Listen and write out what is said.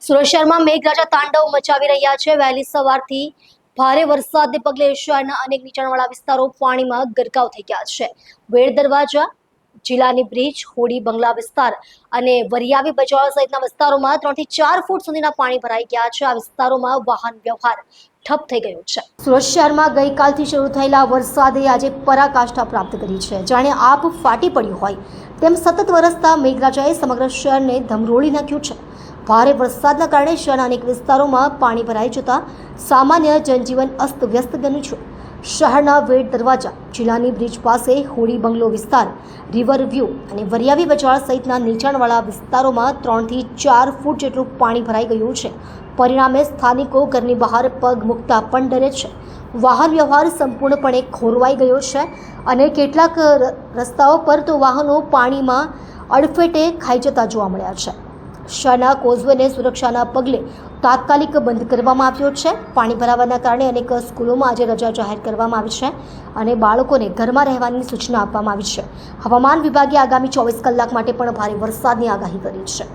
સુરત શહેરમાં મેઘરાજા તાંડવ મચાવી રહ્યા છે. વહેલી સવારથી ભારે વરસાદને પગલે શહેરના અનેક નીચાણવાળા વિસ્તારો પાણીમાં ગરકાવ થઈ ગયા છે. વેડ દરવાજા, જિલ્લાની બ્રિજ, હોડી બંગલા વિસ્તાર અને વરિયાવી બજાર સહિતના વિસ્તારોમાં 3 થી 4 ફૂટ સુધીના પાણી ભરાઈ ગયા છે. આ વિસ્તારોમાં વાહન વ્યવહાર ઠપ થઈ ગયો છે. સુરત શહેરમાં ગઈકાલથી શરૂ થયેલા વરસાદે આજે પરાકાષ્ઠા પ્રાપ્ત કરી છે. જાણે આપ ફાટી પડ્યું હોય તેમ સતત વરસતા મેઘરાજાએ સમગ્ર શહેરને ધમરોળી નાખ્યું છે. ભારે વરસાદના કારણે શહેરના અનેક વિસ્તારોમાં પાણી ભરાઈ જતા સામાન્ય જનજીવન અસ્તવ્યસ્ત બન્યું છે. શહેરના વેડ દરવાજા, જિલ્લાની બ્રિજ પાસે હોડી બંગલો વિસ્તાર, રિવર વ્યૂ અને વરિયાવી બજાર સહિતના નીચાણવાળા વિસ્તારોમાં 3 થી 4 ફૂટ જેટલું પાણી ભરાઈ ગયું છે. પરિણામે સ્થાનિકો ઘરની બહાર પગ મૂકતા પણ ડરે છે. વાહન વ્યવહાર સંપૂર્ણપણે ખોરવાઈ ગયો છે અને કેટલાક રસ્તાઓ પર તો વાહનો પાણીમાં અડફેટે ખાઈ જતા જોવા મળ્યા છે. શહેરના કોઝવેને સુરક્ષાના પગલે તાત્કાલિક બંધ કરવામાં આવ્યો છે. પાણી ભરાવાના કારણે અનેક સ્કૂલોમાં આજે રજા જાહેર કરવામાં આવી છે અને બાળકોને ઘરમાં રહેવાની સૂચના આપવામાં આવી છે. હવામાન વિભાગે આગામી 24 કલાક માટે પણ ભારે વરસાદની આગાહી કરી છે.